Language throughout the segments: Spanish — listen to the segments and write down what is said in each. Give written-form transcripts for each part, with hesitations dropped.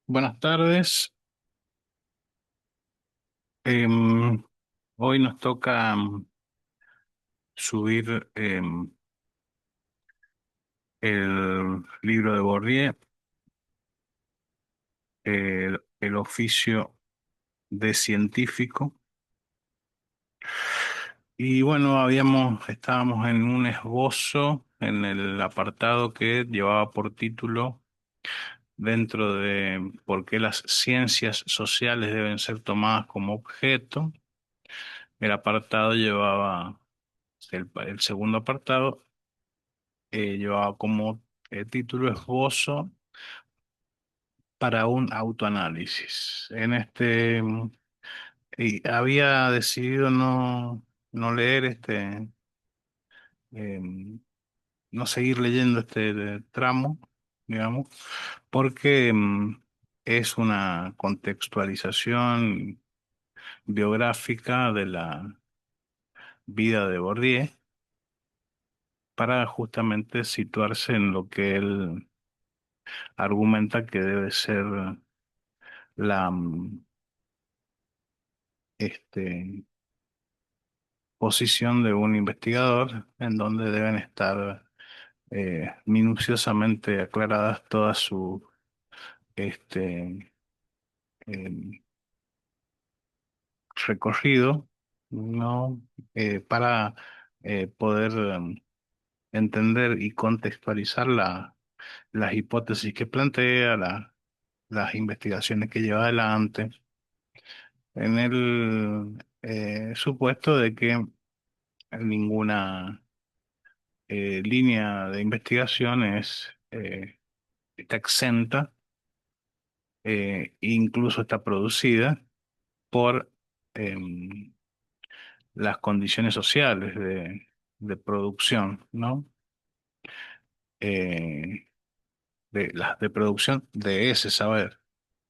Buenas tardes. Em, Hoy nos toca subir el libro de Bourdieu, el oficio de científico. Y bueno, estábamos en un esbozo en el apartado que llevaba por título dentro de por qué las ciencias sociales deben ser tomadas como objeto. El apartado llevaba, el segundo apartado llevaba como título esbozo para un autoanálisis. Y había decidido no leer em, no seguir leyendo este tramo, digamos, porque es una contextualización biográfica de la vida de Bourdieu para justamente situarse en lo que él argumenta que debe ser la este, posición de un investigador, en donde deben estar minuciosamente aclaradas todas su este, em, recorrido, ¿no? Para poder entender y contextualizar las hipótesis que plantea, las investigaciones que lleva adelante, en el supuesto de que ninguna línea de investigación está exenta, incluso está producida por em, las condiciones sociales de producción, ¿no? Eh, de producción de ese saber,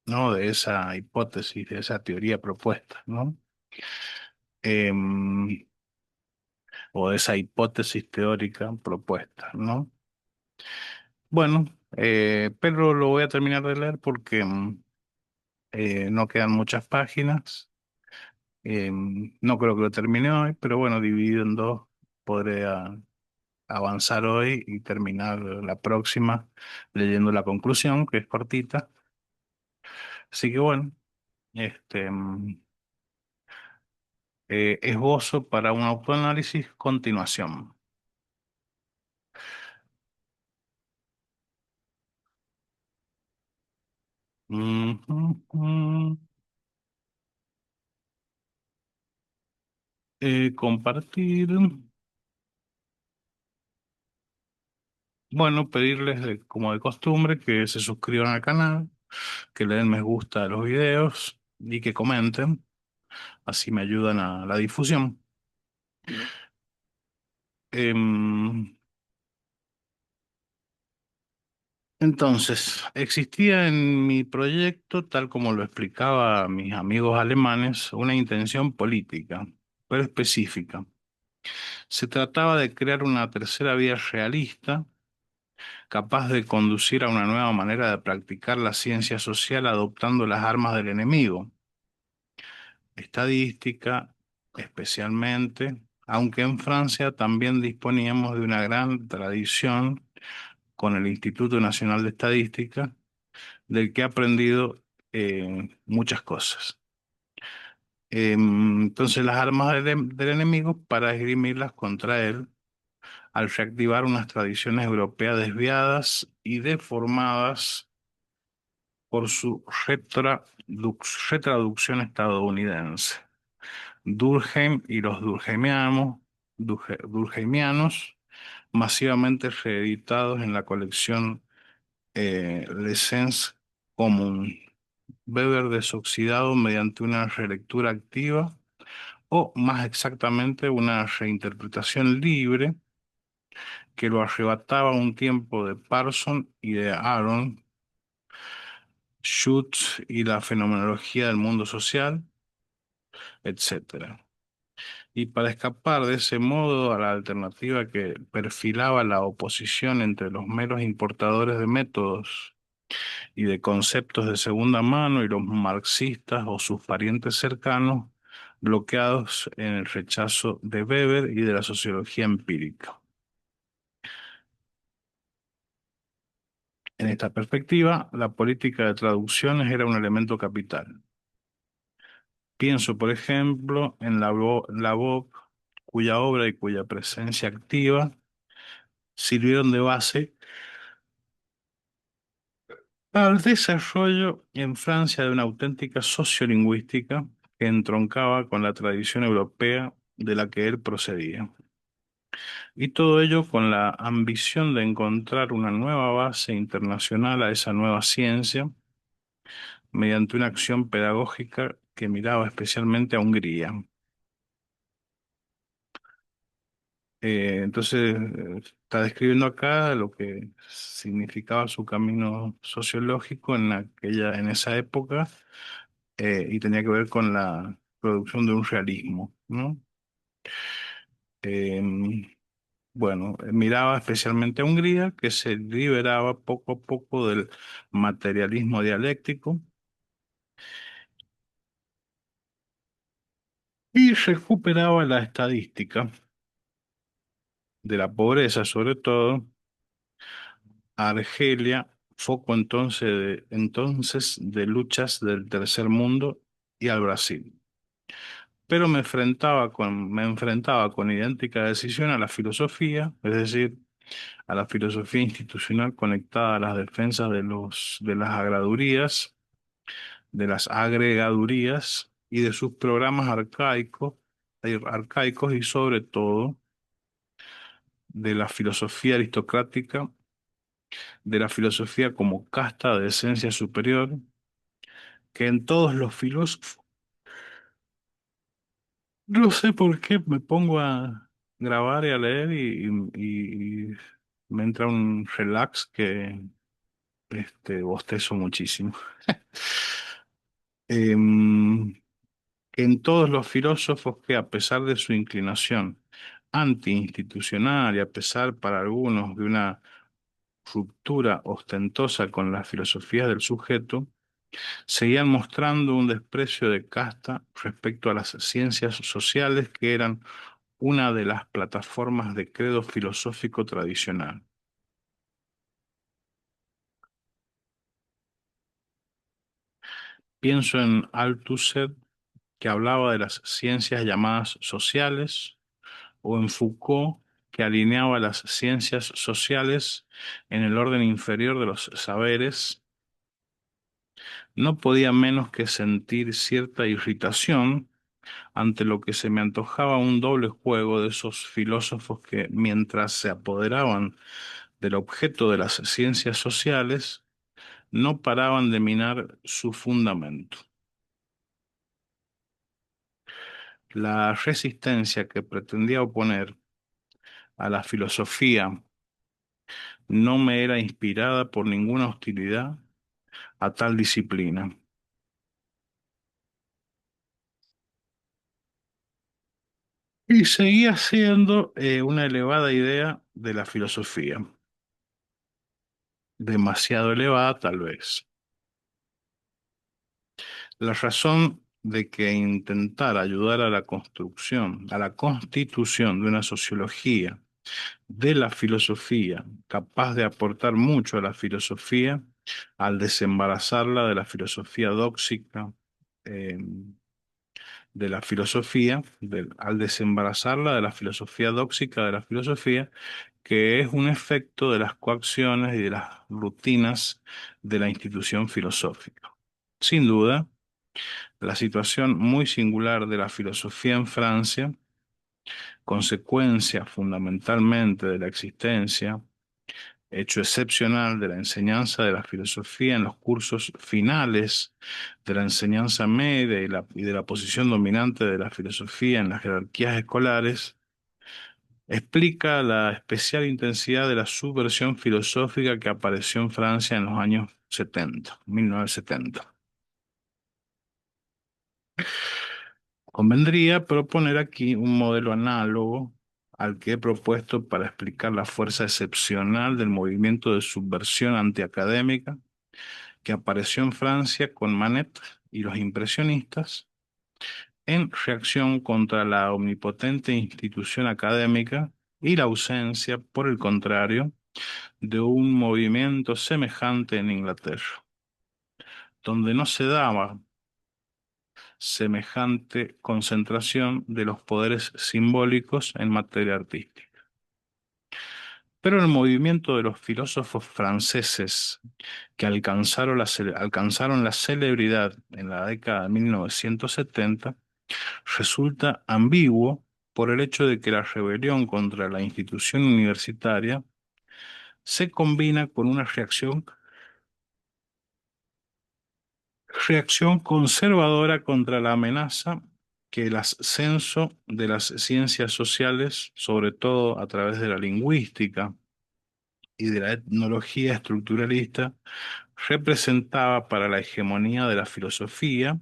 ¿no? De esa hipótesis, de esa teoría propuesta, ¿no? Em, o de esa hipótesis teórica propuesta, ¿no? Bueno, pero lo voy a terminar de leer porque no quedan muchas páginas. No creo que lo termine hoy, pero bueno, dividido en dos, podré avanzar hoy y terminar la próxima leyendo la conclusión, que es cortita. Así que bueno, este esbozo para un autoanálisis, continuación. Ujú, ujú. Compartir. Bueno, pedirles, como de costumbre, que se suscriban al canal, que le den me gusta a los videos y que comenten. Así me ayudan a la difusión. Em, entonces, existía en mi proyecto, tal como lo explicaba a mis amigos alemanes, una intención política, pero específica. Se trataba de crear una tercera vía realista, capaz de conducir a una nueva manera de practicar la ciencia social adoptando las armas del enemigo, estadística especialmente, aunque en Francia también disponíamos de una gran tradición con el Instituto Nacional de Estadística, del que he aprendido muchas cosas. Entonces, las armas del enemigo para esgrimirlas contra él al reactivar unas tradiciones europeas desviadas y deformadas por su retraducción estadounidense. Durkheim y los durkheimianos, masivamente reeditados en la colección L'Essence Común. Weber desoxidado mediante una relectura activa o, más exactamente, una reinterpretación libre que lo arrebataba un tiempo de Parson y de Aaron, Schutz y la fenomenología del mundo social, etcétera. Y para escapar de ese modo a la alternativa que perfilaba la oposición entre los meros importadores de métodos y de conceptos de segunda mano y los marxistas o sus parientes cercanos, bloqueados en el rechazo de Weber y de la sociología empírica. En esta perspectiva, la política de traducciones era un elemento capital. Pienso, por ejemplo, en Labov, cuya obra y cuya presencia activa sirvieron de base al desarrollo en Francia de una auténtica sociolingüística que entroncaba con la tradición europea de la que él procedía. Y todo ello con la ambición de encontrar una nueva base internacional a esa nueva ciencia mediante una acción pedagógica que miraba especialmente a Hungría. Está describiendo acá lo que significaba su camino sociológico en esa época, y tenía que ver con la producción de un realismo, ¿no? Bueno, miraba especialmente a Hungría, que se liberaba poco a poco del materialismo dialéctico y recuperaba la estadística de la pobreza, sobre todo Argelia, foco entonces de luchas del tercer mundo, y al Brasil. Pero me enfrentaba con idéntica decisión a la filosofía, es decir, a la filosofía institucional conectada a las defensas de las agradurías, de las agregadurías y de sus programas arcaicos y sobre todo de la filosofía aristocrática, de la filosofía como casta de esencia superior, que en todos los filósofos, no sé por qué me pongo a grabar y a leer y me entra un relax que bostezo muchísimo. Em, que en todos los filósofos que a pesar de su inclinación antiinstitucional y a pesar para algunos de una ruptura ostentosa con las filosofías del sujeto, seguían mostrando un desprecio de casta respecto a las ciencias sociales que eran una de las plataformas de credo filosófico tradicional. Pienso en Althusser, que hablaba de las ciencias llamadas sociales, o en Foucault, que alineaba las ciencias sociales en el orden inferior de los saberes. No podía menos que sentir cierta irritación ante lo que se me antojaba un doble juego de esos filósofos que, mientras se apoderaban del objeto de las ciencias sociales, no paraban de minar su fundamento. La resistencia que pretendía oponer a la filosofía no me era inspirada por ninguna hostilidad a tal disciplina. Y seguía siendo una elevada idea de la filosofía, demasiado elevada tal vez. La razón de que intentar ayudar a la construcción, a la constitución de una sociología de la filosofía capaz de aportar mucho a la filosofía, al desembarazarla de la filosofía dóxica, eh, de la filosofía, al desembarazarla de la filosofía dóxica de la filosofía, que es un efecto de las coacciones y de las rutinas de la institución filosófica. Sin duda, la situación muy singular de la filosofía en Francia, consecuencia fundamentalmente de la existencia, hecho excepcional de la enseñanza de la filosofía en los cursos finales de la enseñanza media y de la posición dominante de la filosofía en las jerarquías escolares, explica la especial intensidad de la subversión filosófica que apareció en Francia en los años 70, 1970. Convendría proponer aquí un modelo análogo al que he propuesto para explicar la fuerza excepcional del movimiento de subversión antiacadémica que apareció en Francia con Manet y los impresionistas en reacción contra la omnipotente institución académica y la ausencia, por el contrario, de un movimiento semejante en Inglaterra, donde no se daba semejante concentración de los poderes simbólicos en materia artística. Pero el movimiento de los filósofos franceses que alcanzaron la celebridad en la década de 1970 resulta ambiguo por el hecho de que la rebelión contra la institución universitaria se combina con una reacción conservadora contra la amenaza que el ascenso de las ciencias sociales, sobre todo a través de la lingüística y de la etnología estructuralista, representaba para la hegemonía de la filosofía.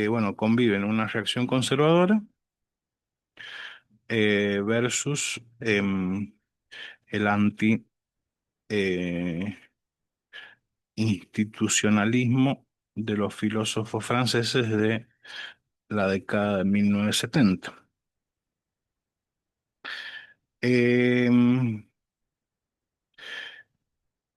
Bueno, conviven una reacción conservadora versus el eh, institucionalismo de los filósofos franceses de la década de 1970. Eh,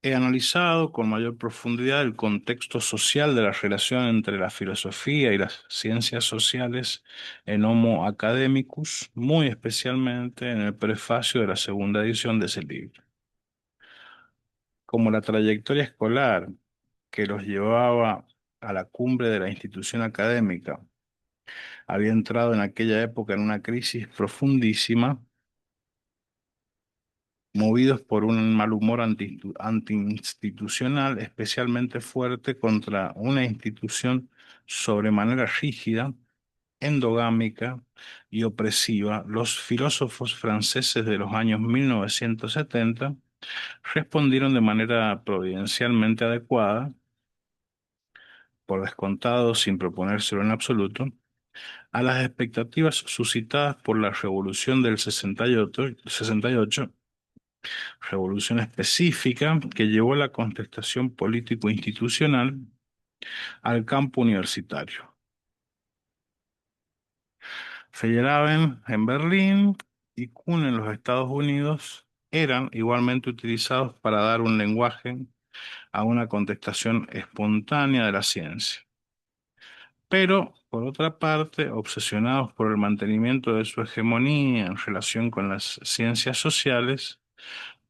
He analizado con mayor profundidad el contexto social de la relación entre la filosofía y las ciencias sociales en Homo Academicus, muy especialmente en el prefacio de la segunda edición de ese libro. Como la trayectoria escolar que los llevaba a la cumbre de la institución académica había entrado en aquella época en una crisis profundísima, movidos por un mal humor antiinstitucional especialmente fuerte contra una institución sobremanera rígida, endogámica y opresiva, los filósofos franceses de los años 1970 respondieron de manera providencialmente adecuada, por descontado, sin proponérselo en absoluto, a las expectativas suscitadas por la Revolución del 68, revolución específica que llevó la contestación político-institucional al campo universitario. Feyerabend en Berlín y Kuhn en los Estados Unidos eran igualmente utilizados para dar un lenguaje a una contestación espontánea de la ciencia. Pero, por otra parte, obsesionados por el mantenimiento de su hegemonía en relación con las ciencias sociales,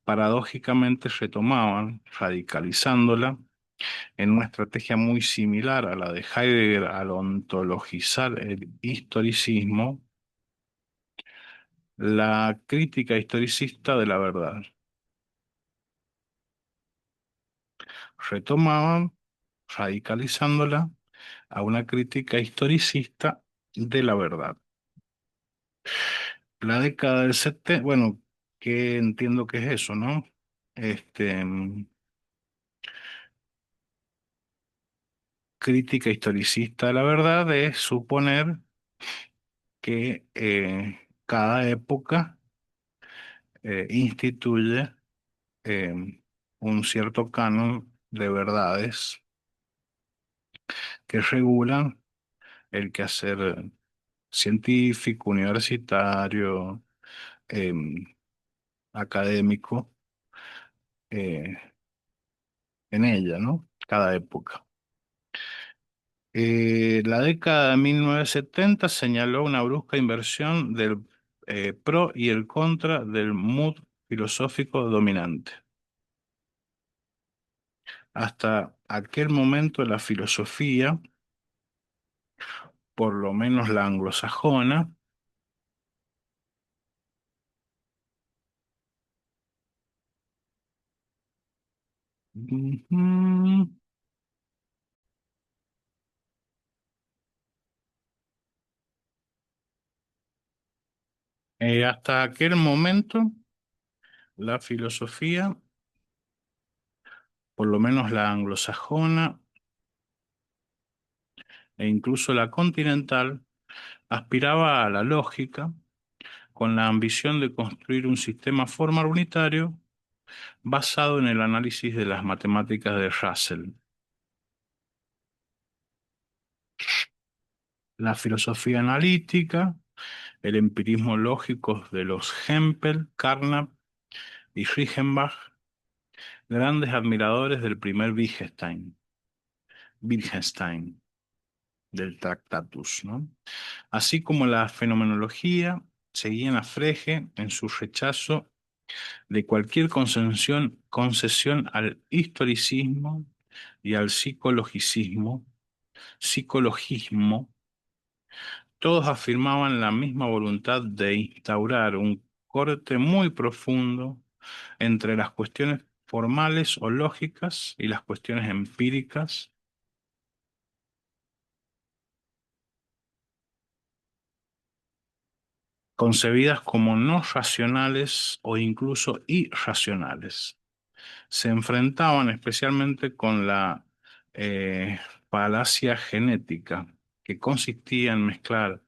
paradójicamente retomaban, radicalizándola, en una estrategia muy similar a la de Heidegger al ontologizar el historicismo, la crítica historicista de la verdad. Retomaban, radicalizándola, a una crítica historicista de la verdad. La década del 70, bueno, que entiendo que es eso, ¿no? Este, crítica historicista de la verdad es suponer que cada época instituye eh, un cierto canon de verdades que regulan el quehacer científico, universitario, eh, académico eh, en ella, ¿no? Cada época. La década de 1970 señaló una brusca inversión del pro y el contra del mood filosófico dominante. Hasta aquel momento la filosofía, por lo menos la anglosajona, ujú, hasta aquel momento la filosofía, por lo menos la anglosajona, e incluso la continental, aspiraba a la lógica con la ambición de construir un sistema formal unitario basado en el análisis de las matemáticas de Russell. La filosofía analítica, el empirismo lógico de los Hempel, Carnap y Reichenbach, grandes admiradores del primer Wittgenstein, del Tractatus, ¿no? Así como la fenomenología, seguían a Frege en su rechazo de cualquier concesión al historicismo y al psicologismo. Todos afirmaban la misma voluntad de instaurar un corte muy profundo entre las cuestiones formales o lógicas y las cuestiones empíricas, concebidas como no racionales o incluso irracionales. Se enfrentaban especialmente con la falacia genética, que consistía en mezclar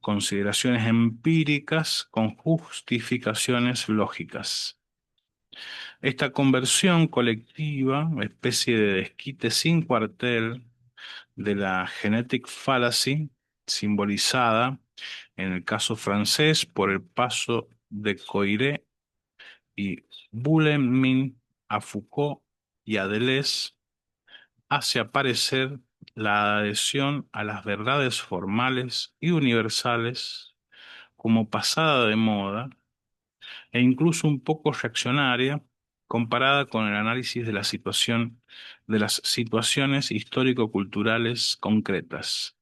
consideraciones empíricas con justificaciones lógicas. Esta conversión colectiva, especie de desquite sin cuartel de la genetic fallacy, simbolizada en el caso francés por el paso de Coiré y Boulemin a Foucault y a Deleuze, hace aparecer la adhesión a las verdades formales y universales como pasada de moda e incluso un poco reaccionaria comparada con el análisis de la situación de las situaciones histórico-culturales concretas,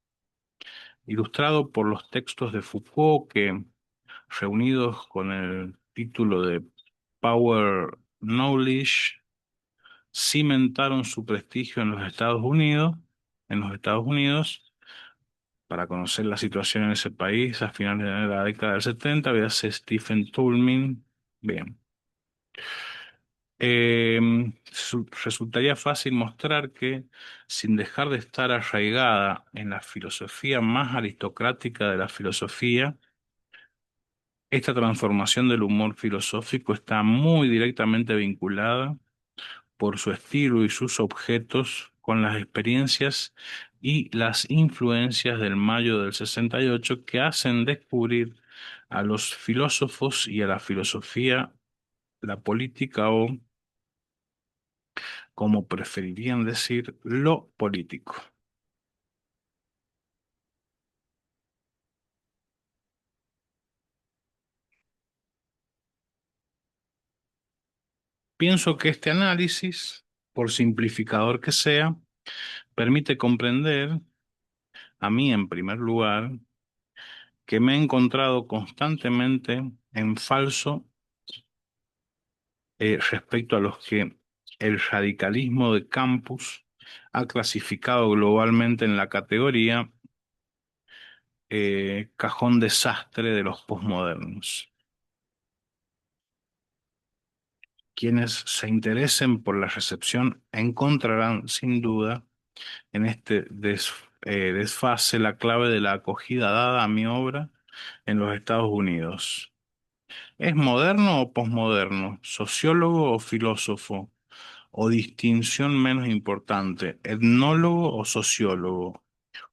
ilustrado por los textos de Foucault que, reunidos con el título de Power Knowledge, cimentaron su prestigio en los Estados Unidos. Para conocer la situación en ese país a finales de la década del 70, véase Stephen Toulmin. Bien. Resultaría fácil mostrar que, sin dejar de estar arraigada en la filosofía más aristocrática de la filosofía, esta transformación del humor filosófico está muy directamente vinculada por su estilo y sus objetos con las experiencias y las influencias del Mayo del 68 que hacen descubrir a los filósofos y a la filosofía, la política o, como preferirían decir, lo político. Pienso que este análisis, por simplificador que sea, permite comprender, a mí en primer lugar, que me he encontrado constantemente en falso respecto a los que el radicalismo de campus ha clasificado globalmente en la categoría cajón desastre de los posmodernos. Quienes se interesen por la recepción encontrarán sin duda en este desfase la clave de la acogida dada a mi obra en los Estados Unidos. ¿Es moderno o posmoderno? ¿Sociólogo o filósofo? ¿O distinción menos importante, etnólogo o sociólogo?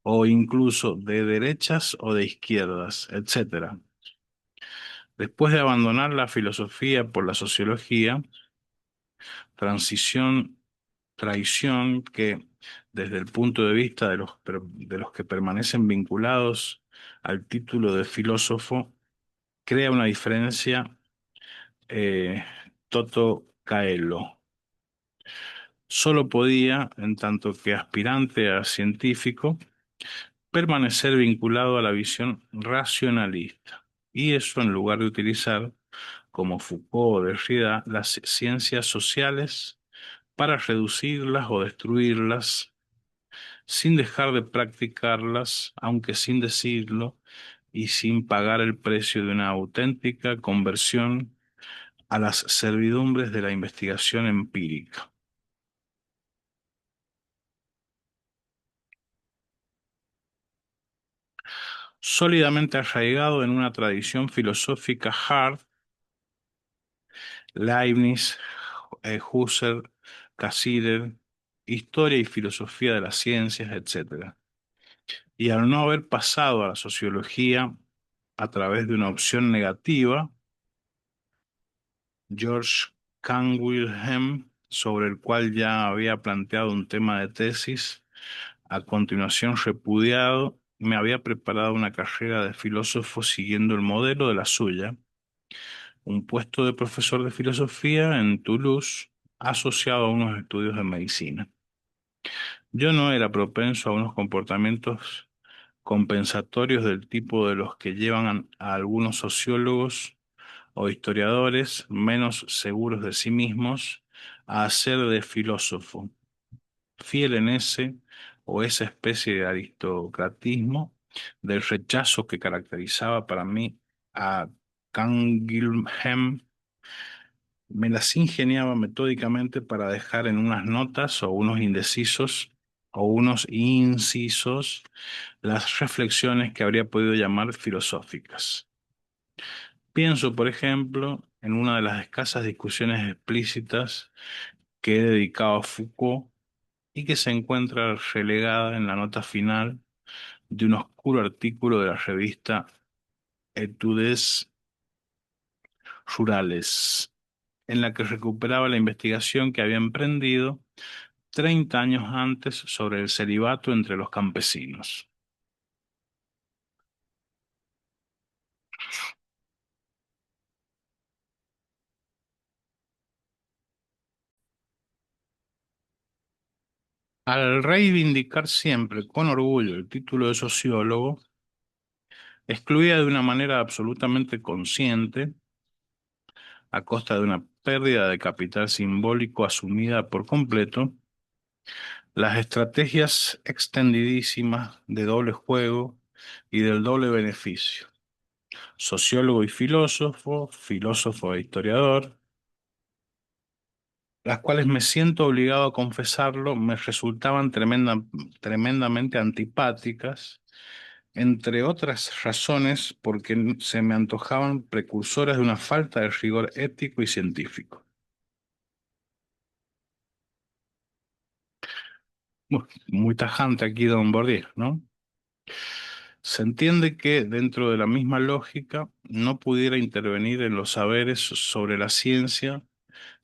¿O incluso de derechas o de izquierdas, etcétera? Después de abandonar la filosofía por la sociología, transición, traición que, desde el punto de vista de los que permanecen vinculados al título de filósofo, crea una diferencia eh, toto caelo. Solo podía, en tanto que aspirante a científico, permanecer vinculado a la visión racionalista, y eso en lugar de utilizar, como Foucault o Derrida, las ciencias sociales para reducirlas o destruirlas, sin dejar de practicarlas, aunque sin decirlo, y sin pagar el precio de una auténtica conversión a las servidumbres de la investigación empírica. Sólidamente arraigado en una tradición filosófica hard, Leibniz, Husserl, Cassirer, historia y filosofía de las ciencias, etc. Y al no haber pasado a la sociología a través de una opción negativa, George Canguilhem, sobre el cual ya había planteado un tema de tesis, a continuación repudiado, me había preparado una carrera de filósofo siguiendo el modelo de la suya, un puesto de profesor de filosofía en Toulouse, asociado a unos estudios de medicina. Yo no era propenso a unos comportamientos compensatorios del tipo de los que llevan a algunos sociólogos o historiadores menos seguros de sí mismos a hacer de filósofo, fiel en ese o esa especie de aristocratismo del rechazo que caracterizaba para mí a Canguilhem. Me las ingeniaba metódicamente para dejar en unas notas o unos indecisos o unos incisos las reflexiones que habría podido llamar filosóficas. Pienso, por ejemplo, en una de las escasas discusiones explícitas que he dedicado a Foucault y que se encuentra relegada en la nota final de un oscuro artículo de la revista Etudes Rurales, en la que recuperaba la investigación que había emprendido 30 años antes sobre el celibato entre los campesinos. Al reivindicar siempre con orgullo el título de sociólogo, excluía de una manera absolutamente consciente, a costa de una pérdida de capital simbólico asumida por completo, las estrategias extendidísimas de doble juego y del doble beneficio. Sociólogo y filósofo, filósofo e historiador, las cuales me siento obligado a confesarlo, me resultaban tremendamente antipáticas, entre otras razones porque se me antojaban precursoras de una falta de rigor ético y científico. Muy tajante aquí Don Bordier, ¿no? Se entiende que dentro de la misma lógica no pudiera intervenir en los saberes sobre la ciencia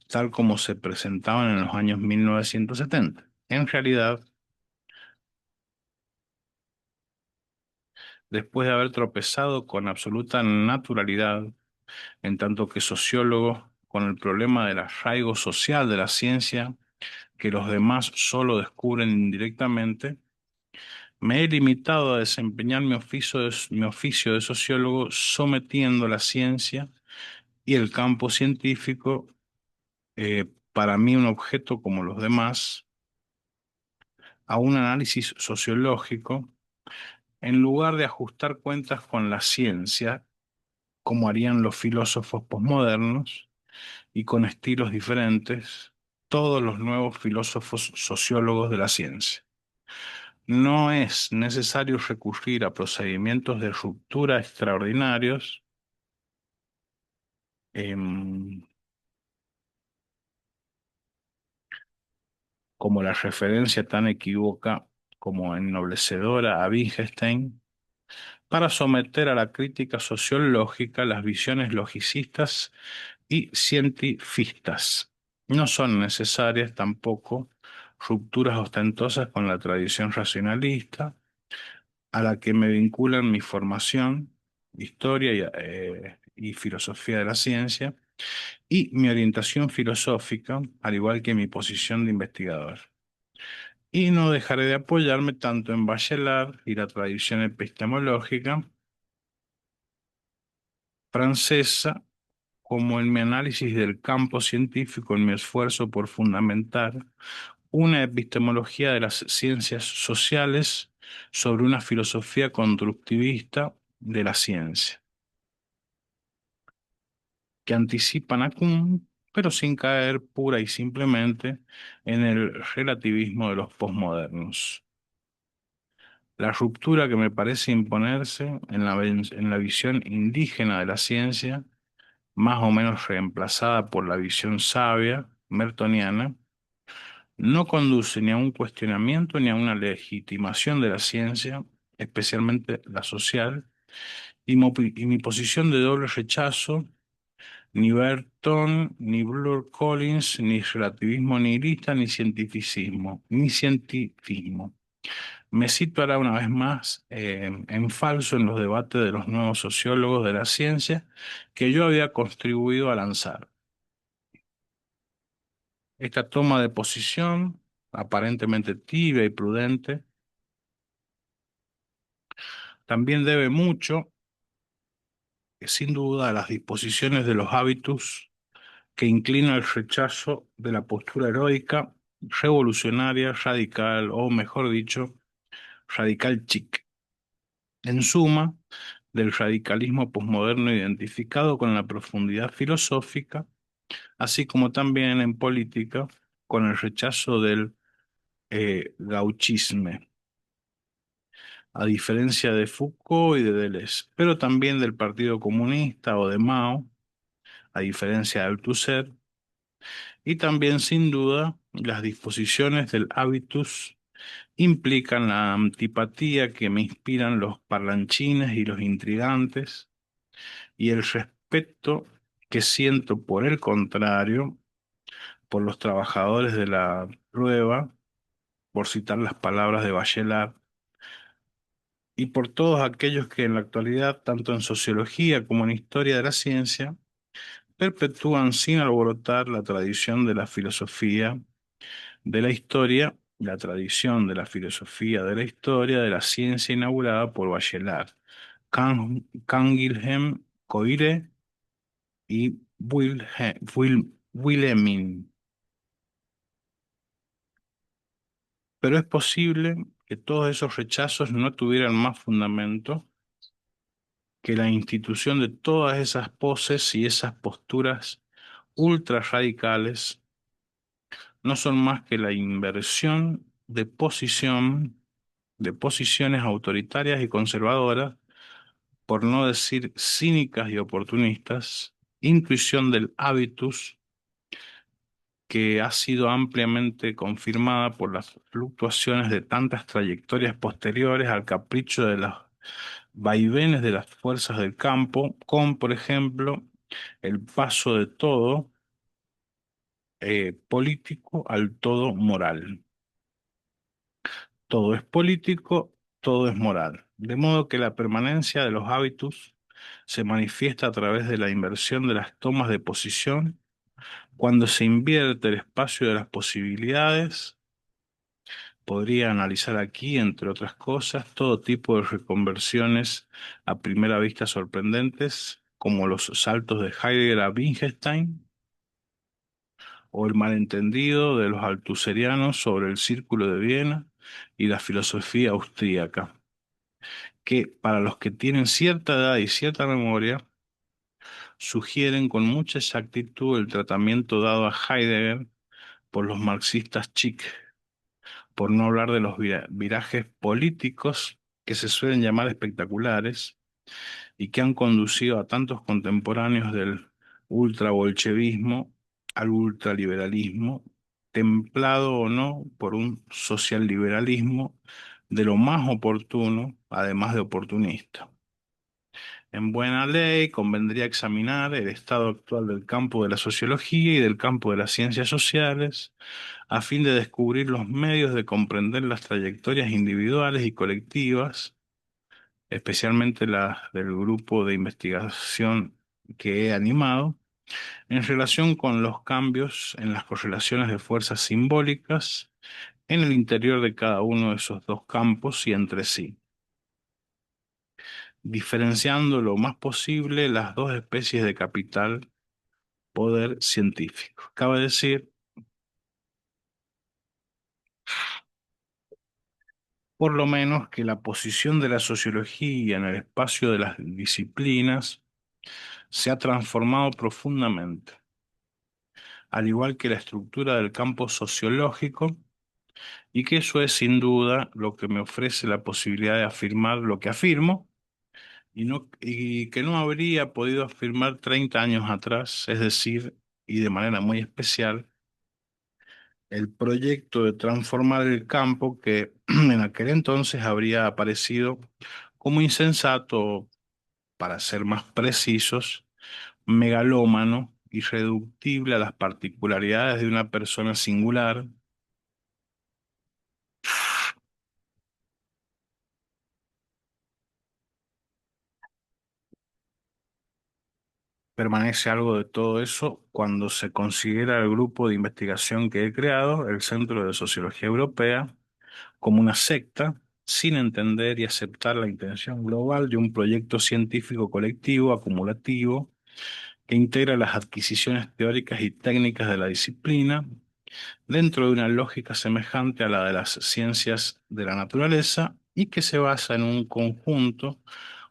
tal como se presentaban en los años 1970. En realidad, después de haber tropezado con absoluta naturalidad, en tanto que sociólogo, con el problema del arraigo social de la ciencia, que los demás solo descubren indirectamente, me he limitado a desempeñar mi oficio de sociólogo sometiendo la ciencia y el campo científico, para mí un objeto como los demás, a un análisis sociológico, en lugar de ajustar cuentas con la ciencia, como harían los filósofos posmodernos, y con estilos diferentes, todos los nuevos filósofos sociólogos de la ciencia. No es necesario recurrir a procedimientos de ruptura extraordinarios, em, como la referencia tan equívoca como ennoblecedora a Wittgenstein, para someter a la crítica sociológica las visiones logicistas y cientifistas. No son necesarias tampoco rupturas ostentosas con la tradición racionalista, a la que me vinculan mi formación, historia y filosofía de la ciencia, y mi orientación filosófica, al igual que mi posición de investigador. Y no dejaré de apoyarme tanto en Bachelard y la tradición epistemológica francesa como en mi análisis del campo científico, en mi esfuerzo por fundamentar una epistemología de las ciencias sociales sobre una filosofía constructivista de la ciencia, que anticipan a Kuhn, pero sin caer pura y simplemente en el relativismo de los posmodernos. La ruptura que me parece imponerse en la visión indígena de la ciencia, más o menos reemplazada por la visión sabia, mertoniana, no conduce ni a un cuestionamiento ni a una legitimación de la ciencia, especialmente la social, y mi posición de doble rechazo, ni Burton, ni Blur Collins, ni relativismo nihilista, ni cientificismo. Me situará una vez más en falso en los debates de los nuevos sociólogos de la ciencia que yo había contribuido a lanzar. Esta toma de posición, aparentemente tibia y prudente, también debe mucho, sin duda, a las disposiciones de los hábitos que inclina el rechazo de la postura heroica, revolucionaria, radical, o mejor dicho, radical chic. En suma, del radicalismo posmoderno identificado con la profundidad filosófica, así como también en política, con el rechazo del gauchisme, a diferencia de Foucault y de Deleuze, pero también del Partido Comunista o de Mao, a diferencia de Althusser, y también, sin duda, las disposiciones del habitus implican la antipatía que me inspiran los parlanchines y los intrigantes, y el respeto que siento, por el contrario, por los trabajadores de la prueba, por citar las palabras de Bachelard, y por todos aquellos que en la actualidad, tanto en sociología como en historia de la ciencia, perpetúan sin alborotar la tradición de la filosofía de la historia, la tradición de la filosofía de la historia de la ciencia inaugurada por Bachelard, Canguilhem, Coire y Wilhelmine. Pero es posible que todos esos rechazos no tuvieran más fundamento que la institución de todas esas poses y esas posturas ultra radicales no son más que la inversión de posiciones autoritarias y conservadoras, por no decir cínicas y oportunistas, intuición del habitus que ha sido ampliamente confirmada por las fluctuaciones de tantas trayectorias posteriores al capricho de los vaivenes de las fuerzas del campo, con, por ejemplo, el paso de todo político al todo moral. Todo es político, todo es moral. De modo que la permanencia de los hábitos se manifiesta a través de la inversión de las tomas de posición. Cuando se invierte el espacio de las posibilidades, podría analizar aquí, entre otras cosas, todo tipo de reconversiones a primera vista sorprendentes, como los saltos de Heidegger a Wittgenstein, o el malentendido de los altuserianos sobre el Círculo de Viena y la filosofía austríaca, que para los que tienen cierta edad y cierta memoria, sugieren con mucha exactitud el tratamiento dado a Heidegger por los marxistas chic, por no hablar de los virajes políticos que se suelen llamar espectaculares y que han conducido a tantos contemporáneos del ultrabolchevismo al ultraliberalismo, templado o no por un socialliberalismo de lo más oportuno, además de oportunista. En buena ley, convendría examinar el estado actual del campo de la sociología y del campo de las ciencias sociales, a fin de descubrir los medios de comprender las trayectorias individuales y colectivas, especialmente las del grupo de investigación que he animado, en relación con los cambios en las correlaciones de fuerzas simbólicas en el interior de cada uno de esos dos campos y entre sí, diferenciando lo más posible las dos especies de capital poder científico. Cabe decir, por lo menos, que la posición de la sociología en el espacio de las disciplinas se ha transformado profundamente, al igual que la estructura del campo sociológico, y que eso es sin duda lo que me ofrece la posibilidad de afirmar lo que afirmo y que no habría podido afirmar 30 años atrás, es decir, y de manera muy especial, el proyecto de transformar el campo que en aquel entonces habría aparecido como insensato, para ser más precisos, megalómano, irreductible a las particularidades de una persona singular. Permanece algo de todo eso cuando se considera el grupo de investigación que he creado, el Centro de Sociología Europea, como una secta, sin entender y aceptar la intención global de un proyecto científico colectivo acumulativo que integra las adquisiciones teóricas y técnicas de la disciplina dentro de una lógica semejante a la de las ciencias de la naturaleza y que se basa en un conjunto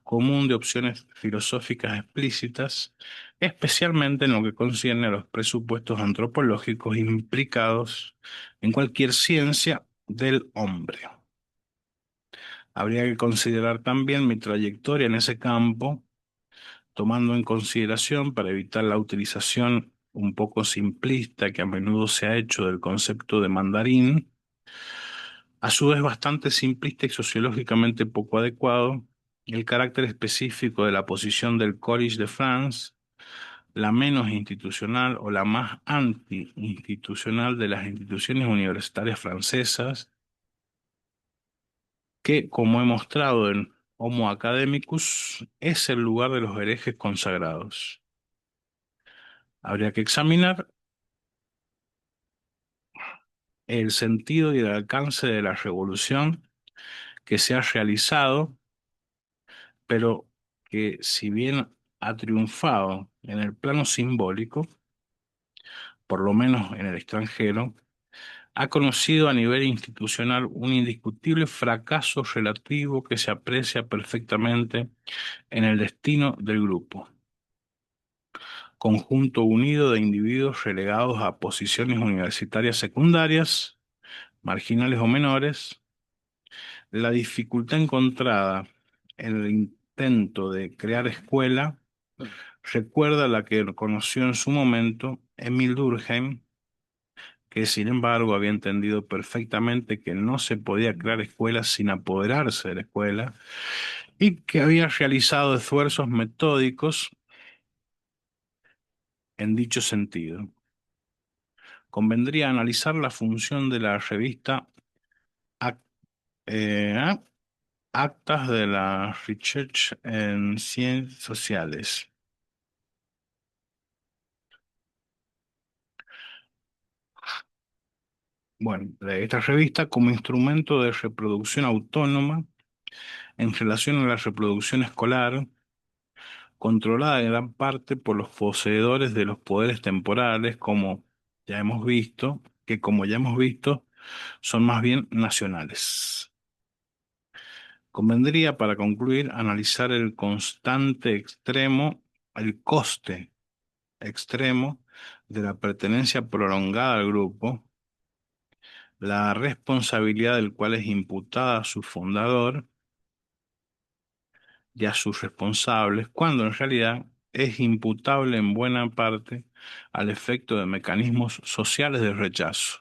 común de opciones filosóficas explícitas, especialmente en lo que concierne a los presupuestos antropológicos implicados en cualquier ciencia del hombre. Habría que considerar también mi trayectoria en ese campo, tomando en consideración, para evitar la utilización un poco simplista que a menudo se ha hecho del concepto de mandarín, a su vez bastante simplista y sociológicamente poco adecuado, el carácter específico de la posición del Collège de France, la menos institucional o la más anti-institucional de las instituciones universitarias francesas, que, como he mostrado en Homo Academicus, es el lugar de los herejes consagrados. Habría que examinar el sentido y el alcance de la revolución que se ha realizado, pero que, si bien ha triunfado en el plano simbólico, por lo menos en el extranjero, ha conocido a nivel institucional un indiscutible fracaso relativo que se aprecia perfectamente en el destino del grupo, conjunto unido de individuos relegados a posiciones universitarias secundarias, marginales o menores. La dificultad encontrada en el intento de crear escuela recuerda a la que conoció en su momento Emil Durkheim, que sin embargo había entendido perfectamente que no se podía crear escuelas sin apoderarse de la escuela y que había realizado esfuerzos metódicos en dicho sentido. Convendría analizar la función de la revista Ac- eh, Actas de la Recherche en Ciencias Sociales. Bueno, de esta revista como instrumento de reproducción autónoma en relación a la reproducción escolar, controlada en gran parte por los poseedores de los poderes temporales, como ya hemos visto, son más bien nacionales. Convendría, para concluir, analizar el coste extremo de la pertenencia prolongada al grupo, la responsabilidad del cual es imputada a su fundador y a sus responsables, cuando en realidad es imputable en buena parte al efecto de mecanismos sociales de rechazo.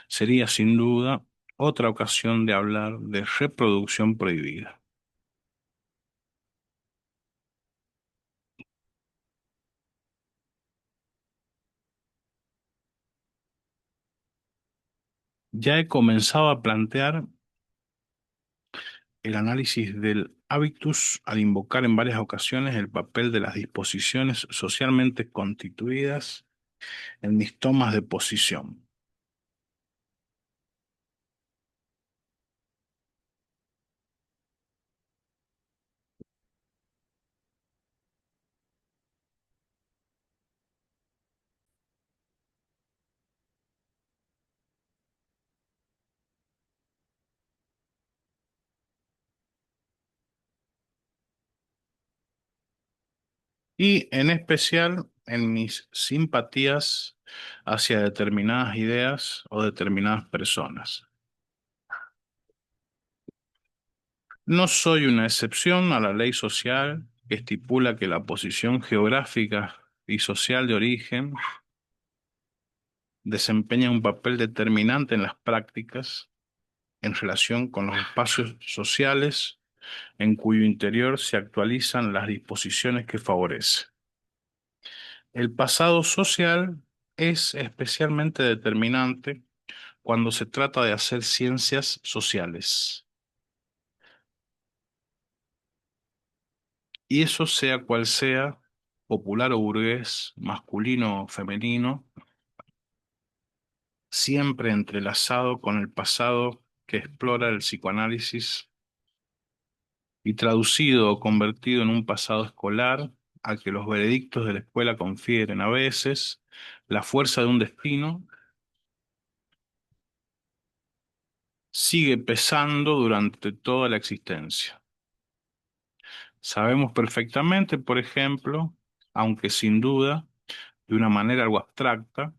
Sería sin duda otra ocasión de hablar de reproducción prohibida. Ya he comenzado a plantear el análisis del habitus al invocar en varias ocasiones el papel de las disposiciones socialmente constituidas en mis tomas de posición. Y en especial en mis simpatías hacia determinadas ideas o determinadas personas. No soy una excepción a la ley social que estipula que la posición geográfica y social de origen desempeña un papel determinante en las prácticas en relación con los espacios sociales en cuyo interior se actualizan las disposiciones que favorece. El pasado social es especialmente determinante cuando se trata de hacer ciencias sociales. Y eso sea cual sea, popular o burgués, masculino o femenino, siempre entrelazado con el pasado que explora el psicoanálisis y traducido o convertido en un pasado escolar a que los veredictos de la escuela confieren a veces la fuerza de un destino, sigue pesando durante toda la existencia. Sabemos perfectamente, por ejemplo, aunque sin duda, de una manera algo abstracta,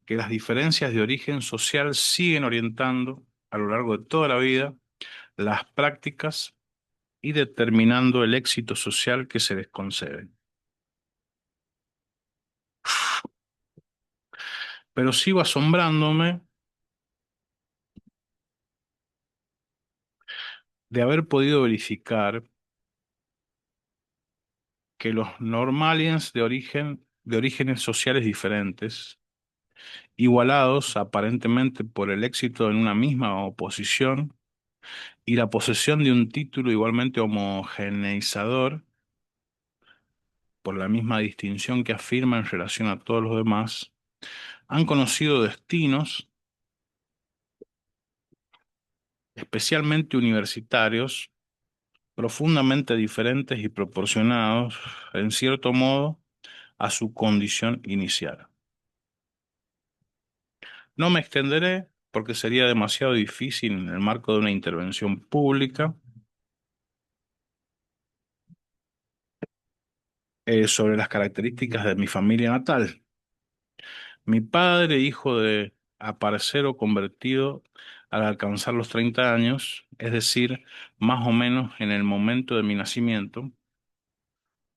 que las diferencias de origen social siguen orientando a lo largo de toda la vida las prácticas y determinando el éxito social que se les concede. Pero sigo asombrándome de haber podido verificar que los normalians de orígenes sociales diferentes, igualados aparentemente por el éxito en una misma oposición y la posesión de un título igualmente homogeneizador, por la misma distinción que afirma en relación a todos los demás, han conocido destinos, especialmente universitarios, profundamente diferentes y proporcionados, en cierto modo, a su condición inicial. No me extenderé porque sería demasiado difícil en el marco de una intervención pública sobre las características de mi familia natal. Mi padre, hijo de aparcero convertido al alcanzar los 30 años, es decir, más o menos en el momento de mi nacimiento,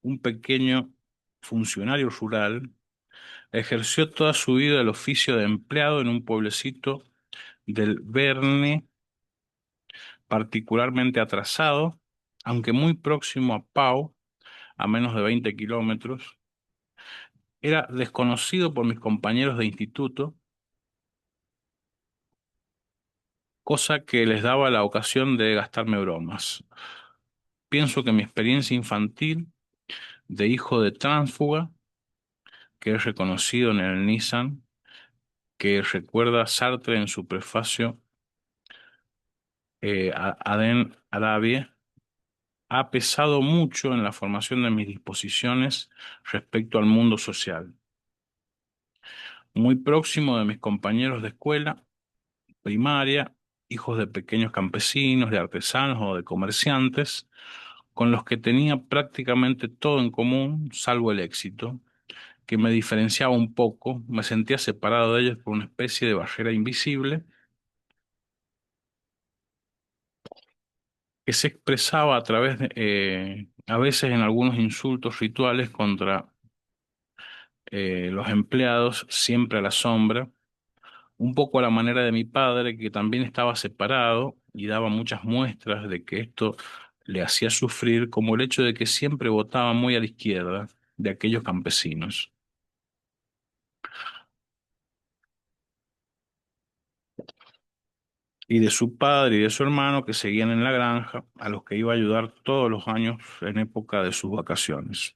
un pequeño funcionario rural, ejerció toda su vida el oficio de empleado en un pueblecito del Berne particularmente atrasado, aunque muy próximo a Pau, a menos de 20 kilómetros. Era desconocido por mis compañeros de instituto, cosa que les daba la ocasión de gastarme bromas. Pienso que mi experiencia infantil de hijo de tránsfuga, que es reconocido en el Nissan, que recuerda Sartre en su prefacio a Adén Arabie, ha pesado mucho en la formación de mis disposiciones respecto al mundo social. Muy próximo de mis compañeros de escuela primaria, hijos de pequeños campesinos, de artesanos o de comerciantes, con los que tenía prácticamente todo en común, salvo el éxito, que me diferenciaba un poco, me sentía separado de ellos por una especie de barrera invisible que se expresaba a través de, a veces en algunos insultos rituales contra los empleados, siempre a la sombra, un poco a la manera de mi padre, que también estaba separado y daba muchas muestras de que esto le hacía sufrir, como el hecho de que siempre votaba muy a la izquierda de aquellos campesinos. Y de su padre y de su hermano que seguían en la granja, a los que iba a ayudar todos los años en época de sus vacaciones.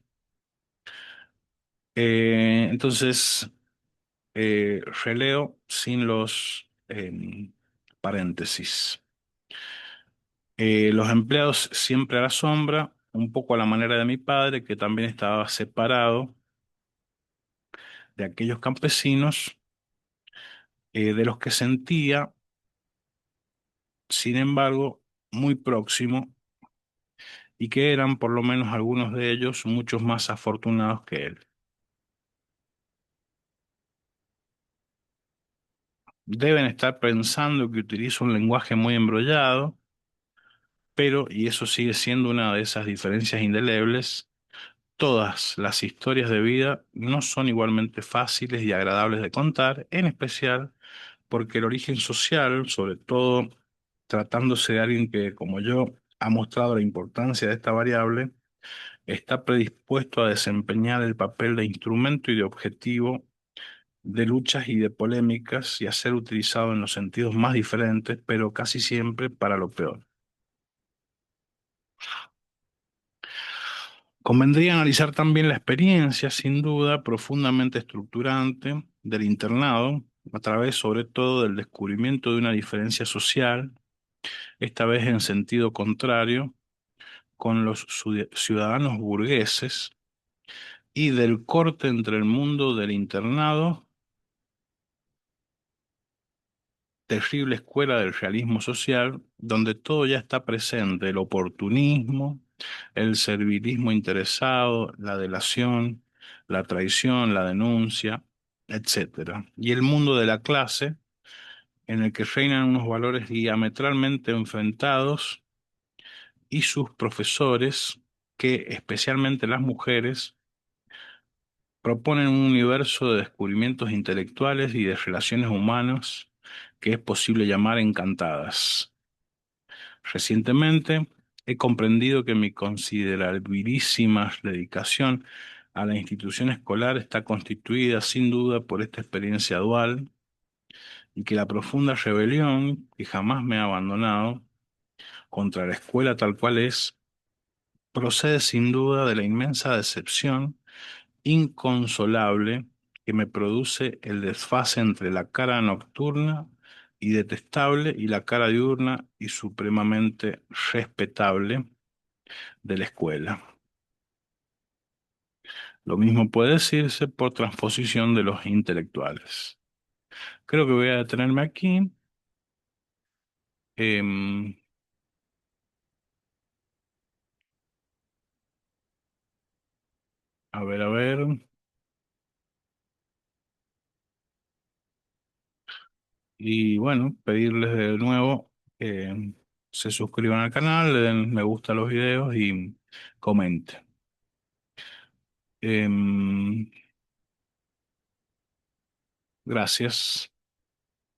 Entonces, releo sin los paréntesis. Los empleados siempre a la sombra, un poco a la manera de mi padre, que también estaba separado de aquellos campesinos, de los que sentía, sin embargo, muy próximo y que eran, por lo menos algunos de ellos, muchos más afortunados que él. Deben estar pensando que utilizo un lenguaje muy embrollado, pero, y eso sigue siendo una de esas diferencias indelebles, todas las historias de vida no son igualmente fáciles y agradables de contar, en especial porque el origen social, sobre todo tratándose de alguien que, como yo, ha mostrado la importancia de esta variable, está predispuesto a desempeñar el papel de instrumento y de objetivo de luchas y de polémicas y a ser utilizado en los sentidos más diferentes, pero casi siempre para lo peor. Convendría analizar también la experiencia, sin duda, profundamente estructurante del internado, a través sobre todo del descubrimiento de una diferencia social, esta vez en sentido contrario, con los ciudadanos burgueses, y del corte entre el mundo del internado, terrible escuela del realismo social, donde todo ya está presente, el oportunismo, el servilismo interesado, la delación, la traición, la denuncia, etcétera. Y el mundo de la clase, en el que reinan unos valores diametralmente enfrentados y sus profesores, que especialmente las mujeres, proponen un universo de descubrimientos intelectuales y de relaciones humanas que es posible llamar encantadas. Recientemente he comprendido que mi considerabilísima dedicación a la institución escolar está constituida sin duda por esta experiencia dual y que la profunda rebelión que jamás me ha abandonado contra la escuela tal cual es procede sin duda de la inmensa decepción inconsolable que me produce el desfase entre la cara nocturna y detestable y la cara diurna y supremamente respetable de la escuela. Lo mismo puede decirse por transposición de los intelectuales. Creo que voy a detenerme aquí. Em, a ver. Y bueno, pedirles de nuevo que se suscriban al canal, le den me gusta a los videos y comenten. Em, gracias.